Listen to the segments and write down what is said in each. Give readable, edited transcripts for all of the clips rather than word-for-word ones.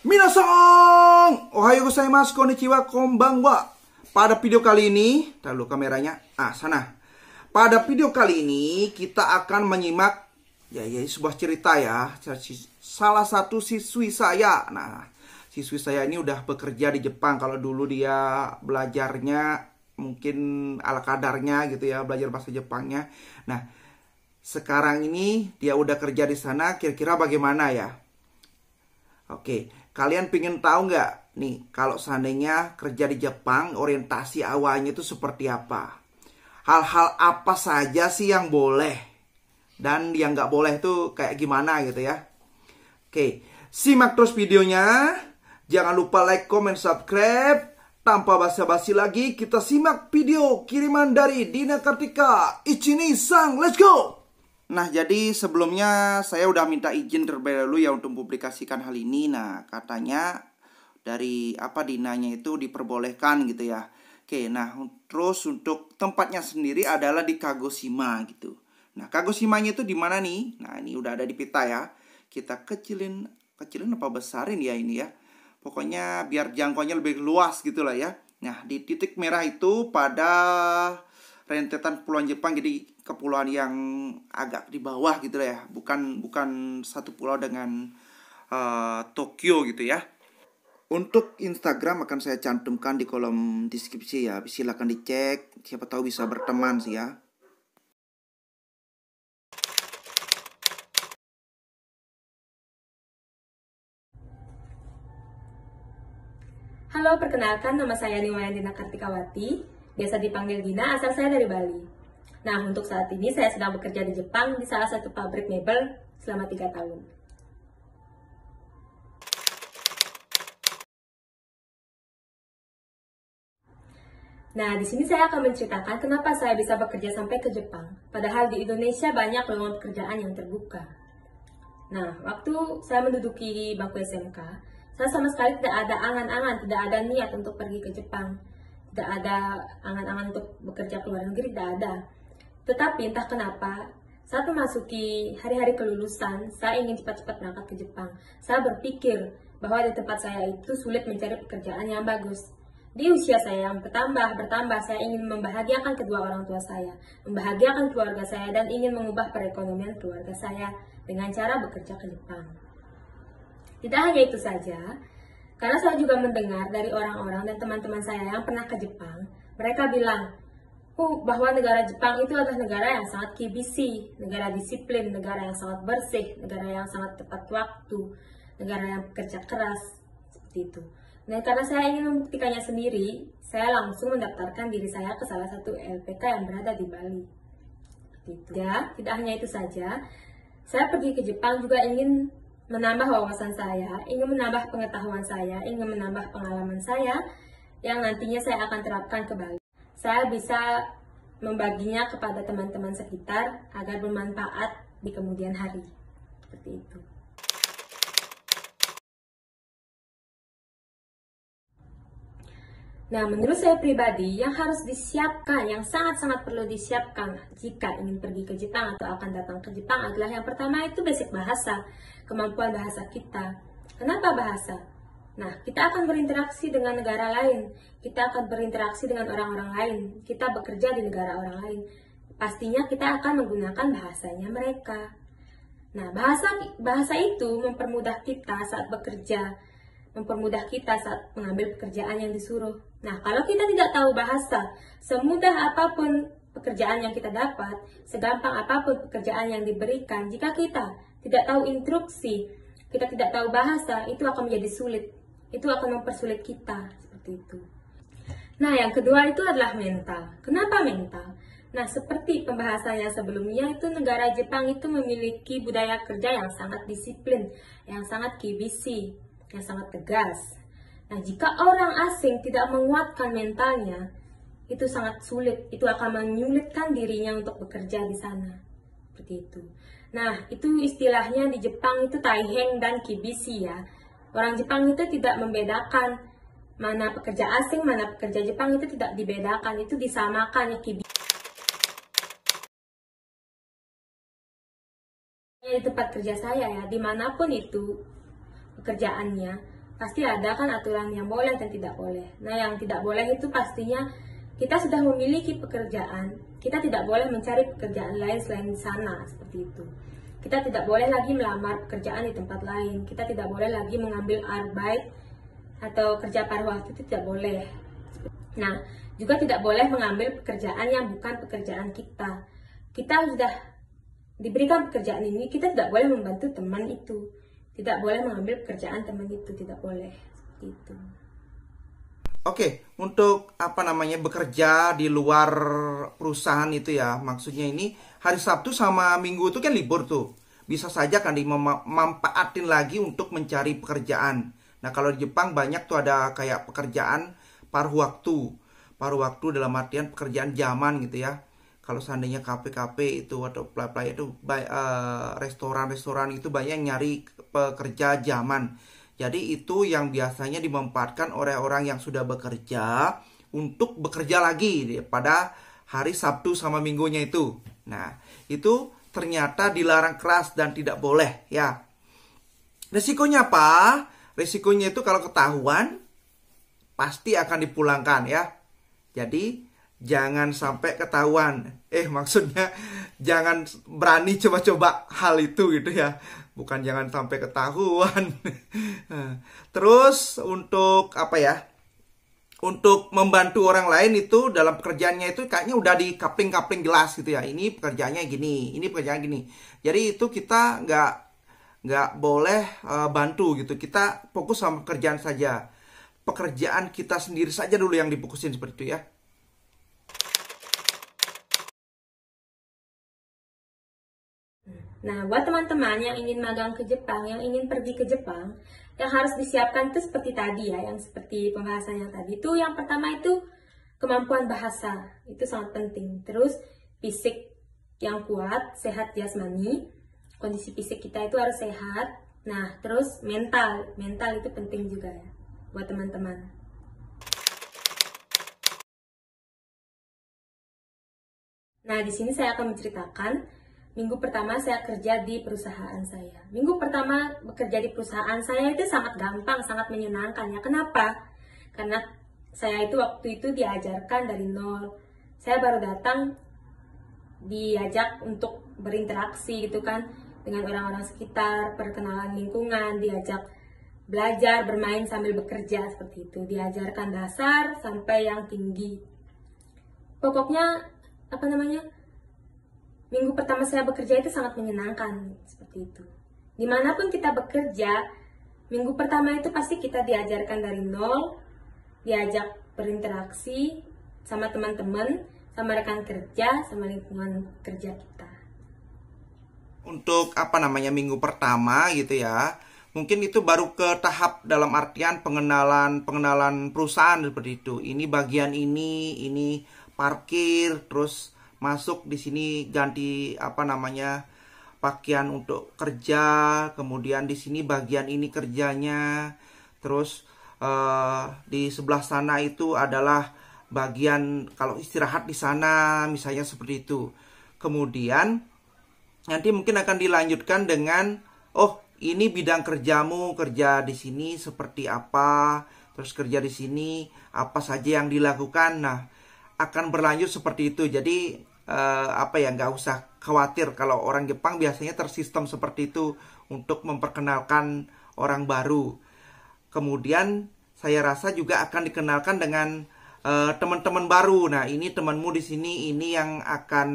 Minasan, ohayo gozaimasu, konnichiwa, konbanwa. Pada video kali ini, taruh kameranya, sana. Pada video kali ini kita akan menyimak sebuah cerita ya, salah satu siswi saya. Nah, siswi saya ini udah bekerja di Jepang. Kalau dulu dia belajarnya mungkin ala kadarnya gitu ya, belajar bahasa Jepangnya. Nah, sekarang ini dia udah kerja di sana, kira-kira bagaimana ya? Oke, kalian pengen tahu nggak nih kalau seandainya kerja di Jepang, orientasi awalnya itu seperti apa? Hal-hal apa saja sih yang boleh dan yang nggak boleh tuh kayak gimana gitu ya? Oke, simak terus videonya. Jangan lupa like, comment, subscribe. Tanpa basa-basi lagi, kita simak video kiriman dari Dina Kartika. Ichini Sang, let's go! Nah, jadi sebelumnya saya udah minta izin terlebih dahulu ya untuk mempublikasikan hal ini. Nah, katanya dari Dinanya itu diperbolehkan gitu ya. Oke, nah terus untuk tempatnya sendiri adalah di Kagoshima gitu. Nah, Kagoshimanya itu di mana nih? Nah, ini udah ada di peta ya. Kita kecilin apa besarin ya ini ya. Pokoknya biar jangkauannya lebih luas gitu lah ya. Nah, di titik merah itu pada rentetan kepulauan Jepang, jadi kepulauan yang agak di bawah gitu lah ya, bukan satu pulau dengan Tokyo gitu ya. Untuk Instagram akan saya cantumkan di kolom deskripsi ya, silakan dicek, siapa tahu bisa berteman sih ya. Halo, perkenalkan nama saya Niwayan Dina Kartikawati, biasa dipanggil Dina, asal saya dari Bali. Nah, untuk saat ini saya sedang bekerja di Jepang di salah satu pabrik mebel selama 3 tahun. Nah, di sini saya akan menceritakan kenapa saya bisa bekerja sampai ke Jepang, padahal di Indonesia banyak lowongan pekerjaan yang terbuka. Nah, waktu saya menduduki bangku SMK, saya sama sekali tidak ada angan-angan, tidak ada niat untuk pergi ke Jepang. Tidak ada angan-angan untuk bekerja ke luar negeri, tidak ada. Tetapi entah kenapa, saat memasuki hari-hari kelulusan, saya ingin cepat-cepat berangkat ke Jepang. Saya berpikir bahwa di tempat saya itu sulit mencari pekerjaan yang bagus. Di usia saya yang bertambah, saya ingin membahagiakan kedua orang tua saya, membahagiakan keluarga saya, dan ingin mengubah perekonomian keluarga saya dengan cara bekerja ke Jepang. Tidak hanya itu saja, karena saya juga mendengar dari orang-orang dan teman-teman saya yang pernah ke Jepang, mereka bilang bahwa negara Jepang itu adalah negara yang sangat kibisi, negara disiplin, negara yang sangat bersih, negara yang sangat tepat waktu, negara yang bekerja keras, seperti itu. Nah, karena saya ingin membuktikannya sendiri, saya langsung mendaftarkan diri saya ke salah satu LPK yang berada di Bali. Gitu. Ya, tidak hanya itu saja, saya pergi ke Jepang juga ingin menambah wawasan saya, ingin menambah pengetahuan saya, ingin menambah pengalaman saya yang nantinya saya akan terapkan ke Bali. Saya bisa membaginya kepada teman-teman sekitar agar bermanfaat di kemudian hari. Seperti itu. Nah, menurut saya pribadi, yang harus disiapkan, yang sangat-sangat perlu disiapkan jika ingin pergi ke Jepang atau akan datang ke Jepang adalah yang pertama itu basic bahasa, kemampuan bahasa kita. Kenapa bahasa? Nah, kita akan berinteraksi dengan negara lain, kita akan berinteraksi dengan orang-orang lain, kita bekerja di negara orang lain. Pastinya kita akan menggunakan bahasanya mereka. Nah, bahasa itu mempermudah kita saat bekerja, mempermudah kita saat mengambil pekerjaan yang disuruh. Nah, kalau kita tidak tahu bahasa, semudah apapun pekerjaan yang kita dapat, segampang apapun pekerjaan yang diberikan, jika kita tidak tahu instruksi, kita tidak tahu bahasa, itu akan menjadi sulit. Itu akan mempersulit kita, seperti itu. Nah, yang kedua itu adalah mental. Kenapa mental? Nah, seperti pembahasannya sebelumnya, itu negara Jepang itu memiliki budaya kerja yang sangat disiplin, yang sangat kibisi, yang sangat tegas. Nah, jika orang asing tidak menguatkan mentalnya, itu sangat sulit. Itu akan menyulitkan dirinya untuk bekerja di sana. Seperti itu. Nah, itu istilahnya di Jepang itu taiheng dan kibisi ya. Orang Jepang itu tidak membedakan mana pekerja asing, mana pekerja Jepang, itu tidak dibedakan. Itu disamakan ya, kibisi. Di tempat kerja saya ya, dimanapun itu pekerjaannya, pasti ada kan aturan yang boleh dan tidak boleh. Nah, yang tidak boleh itu pastinya kita sudah memiliki pekerjaan, kita tidak boleh mencari pekerjaan lain selain di sana, seperti itu. Kita tidak boleh lagi melamar pekerjaan di tempat lain, kita tidak boleh lagi mengambil arbeit atau kerja paruh waktu, itu tidak boleh. Nah, juga tidak boleh mengambil pekerjaan yang bukan pekerjaan kita. Kita sudah diberikan pekerjaan ini, kita tidak boleh membantu teman itu. Tidak boleh mengambil pekerjaan teman itu, tidak boleh. Seperti itu. Oke, untuk bekerja di luar perusahaan itu ya, maksudnya ini hari Sabtu sama Minggu itu kan libur tuh. Bisa saja kan dimanfaatin lagi untuk mencari pekerjaan. Nah, kalau di Jepang banyak tuh ada kayak pekerjaan paruh waktu. Paruh waktu dalam artian pekerjaan zaman gitu ya. Kalau seandainya kafe-kafe itu atau play itu restoran-restoran itu banyak yang nyari pekerja zaman. Jadi itu yang biasanya dimanfaatkan oleh orang yang sudah bekerja untuk bekerja lagi pada hari Sabtu sama Minggunya itu. Nah, itu ternyata dilarang keras dan tidak boleh ya. Resikonya apa? Resikonya itu kalau ketahuan pasti akan dipulangkan ya. Jadi jangan sampai ketahuan. Maksudnya jangan berani coba-coba hal itu gitu ya. Bukan jangan sampai ketahuan. Terus untuk untuk membantu orang lain itu dalam pekerjaannya itu kayaknya udah di kapling-kapling jelas gitu ya. Ini pekerjaannya gini, ini pekerjaan gini. Jadi itu kita nggak boleh bantu gitu. Kita fokus sama pekerjaan saja. Pekerjaan kita sendiri saja dulu yang difokusin seperti itu ya. Nah, buat teman-teman yang ingin magang ke Jepang, yang ingin pergi ke Jepang, yang harus disiapkan itu seperti tadi ya, yang seperti pembahasan yang tadi. Itu yang pertama itu kemampuan bahasa, itu sangat penting. Terus fisik yang kuat, sehat jasmani, kondisi fisik kita itu harus sehat. Nah, terus mental itu penting juga ya, buat teman-teman. Nah, di sini saya akan menceritakan minggu pertama saya kerja di perusahaan saya. Minggu pertama bekerja di perusahaan saya itu sangat gampang, sangat menyenangkan ya. Kenapa? Karena saya itu waktu itu diajarkan dari nol. Saya baru datang diajak untuk berinteraksi gitu kan dengan orang-orang sekitar, perkenalan lingkungan, diajak belajar, bermain sambil bekerja seperti itu. Diajarkan dasar sampai yang tinggi. Pokoknya minggu pertama saya bekerja itu sangat menyenangkan, seperti itu. Dimanapun kita bekerja, minggu pertama itu pasti kita diajarkan dari nol, diajak berinteraksi sama teman-teman, sama rekan kerja, sama lingkungan kerja kita. Untuk minggu pertama gitu ya, mungkin itu baru ke tahap dalam artian pengenalan perusahaan seperti itu. Ini bagian ini parkir, terus masuk di sini ganti pakaian untuk kerja, kemudian di sini bagian ini kerjanya, terus di sebelah sana itu adalah bagian kalau istirahat di sana misalnya seperti itu. Kemudian nanti mungkin akan dilanjutkan dengan ini bidang kerjamu, kerja di sini seperti apa, terus kerja di sini apa saja yang dilakukan. Nah, akan berlanjut seperti itu. Jadi nggak usah khawatir kalau orang Jepang biasanya tersistem seperti itu untuk memperkenalkan orang baru. Kemudian saya rasa juga akan dikenalkan dengan teman-teman baru. Nah, ini temanmu di sini, ini yang akan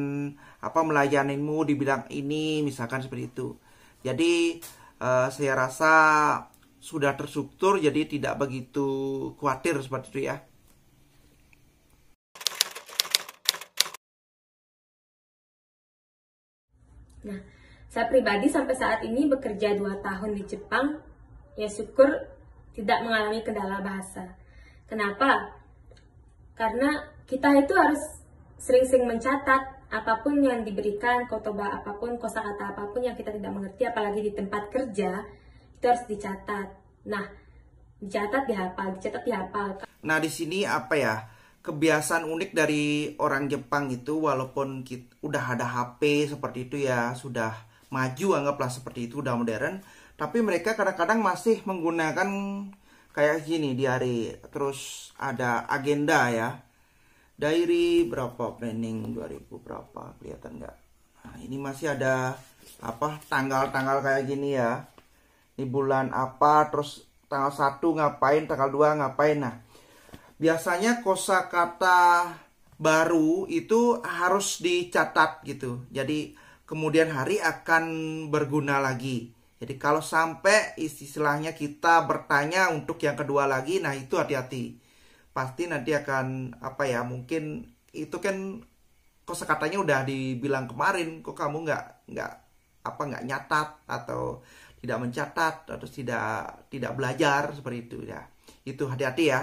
melayanimu di bidang ini, misalkan seperti itu. Jadi saya rasa sudah terstruktur, jadi tidak begitu khawatir seperti itu ya. Nah, saya pribadi sampai saat ini bekerja 2 tahun di Jepang, ya syukur tidak mengalami kendala bahasa. Kenapa? Karena kita itu harus sering-sering mencatat apapun yang diberikan, kotoba apapun, kosakata apapun yang kita tidak mengerti, apalagi di tempat kerja, itu harus dicatat. Nah, dicatat dihafal. Nah, di sini kebiasaan unik dari orang Jepang itu, walaupun udah ada HP seperti itu ya, sudah maju anggaplah seperti itu, udah modern, tapi mereka kadang-kadang masih menggunakan kayak gini diary. Terus ada agenda ya. Diary berapa, planning 2000 berapa, kelihatan nggak? Nah, ini masih ada apa tanggal-tanggal kayak gini ya. Ini bulan apa, terus tanggal 1 ngapain, tanggal 2 ngapain. Nah, biasanya kosakata baru itu harus dicatat gitu. Jadi kemudian hari akan berguna lagi. Jadi kalau sampai istilahnya kita bertanya untuk yang kedua lagi, nah itu hati-hati. Pasti nanti akan apa ya, mungkin itu kan kosakatanya udah dibilang kemarin, kok kamu nggak nyatat atau tidak mencatat atau tidak belajar seperti itu ya. Itu hati-hati ya.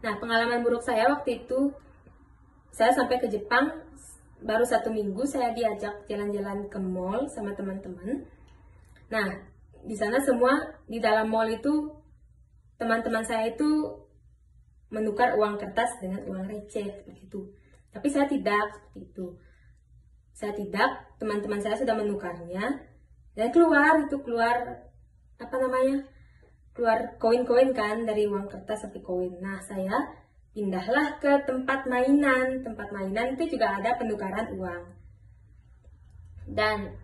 Nah, pengalaman buruk saya waktu itu, saya sampai ke Jepang baru 1 minggu, saya diajak jalan-jalan ke mall sama teman-teman. Nah, di sana semua di dalam mall itu teman-teman saya itu menukar uang kertas dengan uang receh seperti itu. Tapi saya tidak seperti itu. Saya tidak, teman-teman saya sudah menukarnya dan keluar apa namanya? Keluar koin-koin kan dari uang kertas seperti koin. Nah, saya pindahlah ke tempat mainan. Tempat mainan itu juga ada penukaran uang. Dan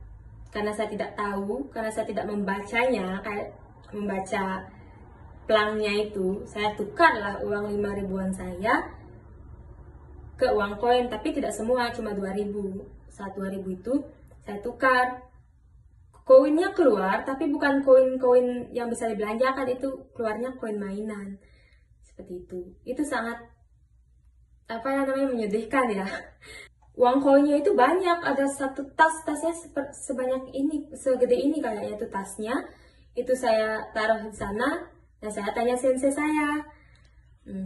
karena saya tidak tahu, karena saya tidak membacanya, kayak membaca pelangnya itu, saya tukarlah uang 5 ribuan saya ke uang koin, tapi tidak semua, cuma 2.000. Saat 2.000 itu saya tukar. Koinnya keluar, tapi bukan koin-koin yang bisa dibelanjakan, itu keluarnya koin mainan. Seperti itu. Itu sangat menyedihkan ya. Uang koinnya itu banyak, ada satu tasnya sebanyak ini, segede ini kayaknya itu tasnya. Itu saya taruh di sana dan saya tanya sensei saya,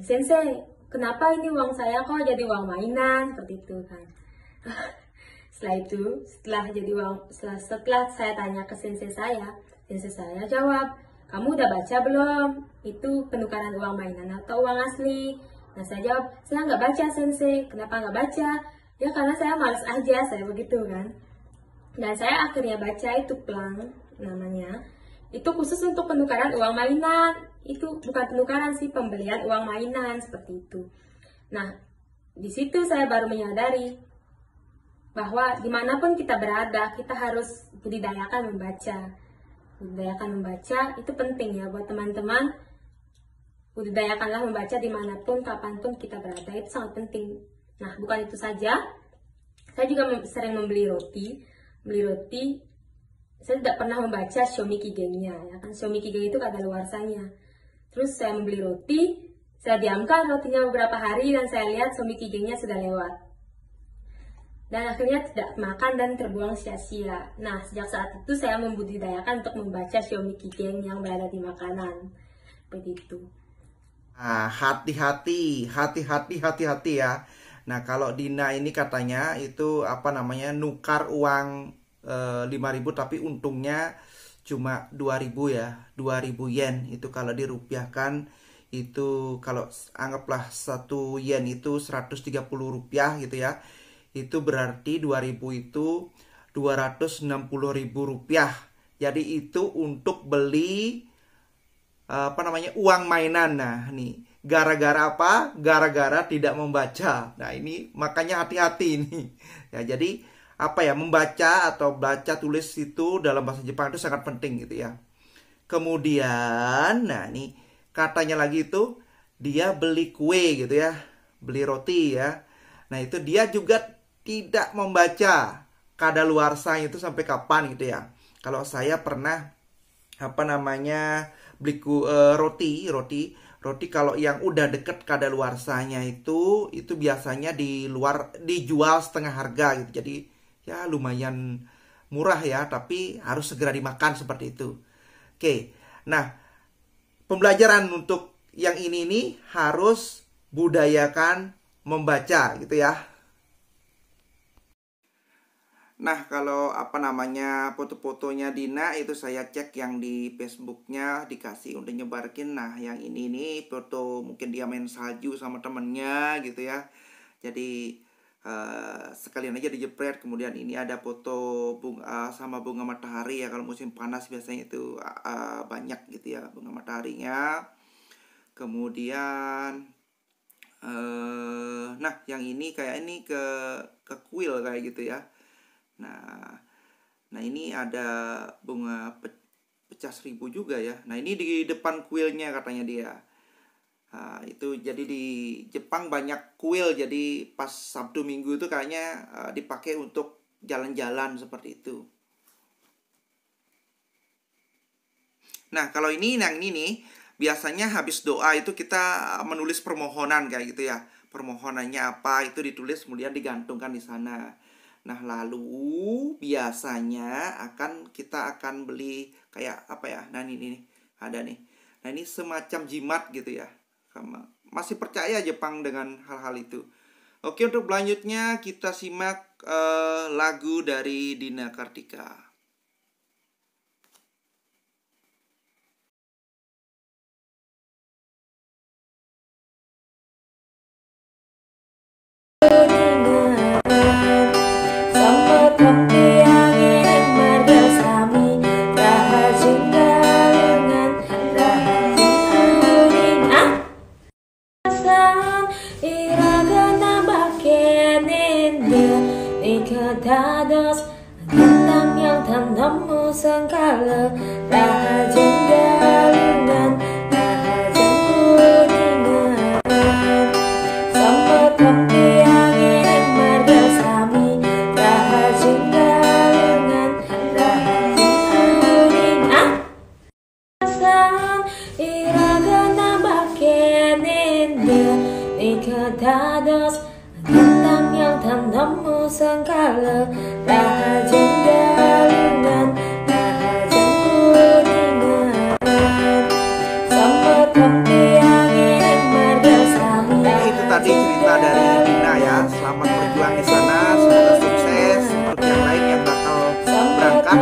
sensei, kenapa ini uang saya kok jadi uang mainan seperti itu kan? Setelah saya tanya ke sensei saya jawab, kamu udah baca belum? Itu penukaran uang mainan atau uang asli? Nah, saya jawab, saya nggak baca sensei. Kenapa nggak baca? Ya karena saya malas aja, saya begitu kan. Dan saya akhirnya baca itu pelang namanya. Itu khusus untuk penukaran uang mainan. Itu bukan penukaran sih, pembelian uang mainan seperti itu. Nah, di situ saya baru menyadari bahwa dimanapun kita berada, kita harus budidayakan membaca. Budidayakan membaca itu penting ya buat teman-teman. Budidayakanlah membaca dimanapun, kapanpun kita berada, itu sangat penting. Nah, bukan itu saja, saya juga sering membeli roti. Saya tidak pernah membaca Xiaomi Kigengnya, ya kan? Xiaomi Kigeng itu kadaluarsanya. Terus saya membeli roti, saya diamkan rotinya beberapa hari dan saya lihat Xiaomi Kigengnya sudah lewat. Dan akhirnya tidak makan dan terbuang sia-sia. Nah, sejak saat itu saya membudidayakan untuk membaca Xiaomi Kigeng yang berada di makanan. Seperti itu. Nah, hati-hati ya. Nah, kalau Dina ini katanya itu nukar uang 5.000 tapi untungnya cuma 2.000 ya, 2.000 yen. Itu kalau dirupiahkan itu, kalau anggaplah 1 yen itu 130 rupiah gitu ya. Itu berarti 2.000 itu 260.000 rupiah. Jadi itu untuk beli uang mainan. Nah, nih gara-gara apa? Gara-gara tidak membaca. Nah, ini makanya hati-hati ini. Ya, jadi membaca atau baca tulis itu dalam bahasa Jepang itu sangat penting gitu ya. Kemudian, nah ini katanya lagi itu dia beli kue gitu ya, beli roti ya. Nah, itu dia juga tidak membaca kadaluarsa itu sampai kapan gitu ya. Kalau saya pernah beli roti kalau yang udah deket kadaluarsanya itu biasanya dijual setengah harga gitu. Jadi ya lumayan murah ya, tapi harus segera dimakan seperti itu. Oke. Nah, pembelajaran untuk yang ini harus budayakan membaca gitu ya. Nah, kalau foto-fotonya Dina itu saya cek yang di Facebooknya dikasih udah nyebarkin. Nah, yang ini foto mungkin dia main salju sama temennya gitu ya. Jadi sekalian aja dijepret. Kemudian ini ada foto bunga sama bunga matahari ya, kalau musim panas biasanya itu banyak gitu ya bunga mataharinya. Kemudian nah yang ini kayak ini ke kuil kayak gitu ya. Nah ini ada bunga pecah 1000 juga ya. Nah ini di depan kuilnya katanya dia. Itu jadi di Jepang banyak kuil, jadi pas Sabtu Minggu itu kayaknya dipakai untuk jalan-jalan seperti itu. Nah kalau ini yang ini nih, biasanya habis doa itu kita menulis permohonan kayak gitu ya. Permohonannya apa itu ditulis kemudian digantungkan di sana. Nah lalu biasanya kita akan beli kayak apa ya. Nah ini nih ada nih. Nah ini semacam jimat gitu ya. Masih percaya Jepang dengan hal-hal itu. Oke, untuk selanjutnya kita simak lagu dari Dina Kartika. Dados tentang yang tanammu sengkala rajin galungan rajin kuningan sampai tepi angin marga sami rajin galungan rajin kuningan sang iraga nambah keninda nikah dados tentang yang tanammu sengkala rajin galungan rajin kuningan sampai tepi angin marga sami. Nah itu tadi cerita dari Dina ya. Selamat berjuang di sana, semoga sukses. Untuk yang lain yang bakal berangkat,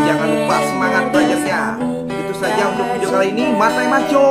jangan lupa semangat belajarnya. Itu saja untuk video kali ini. Matai maco.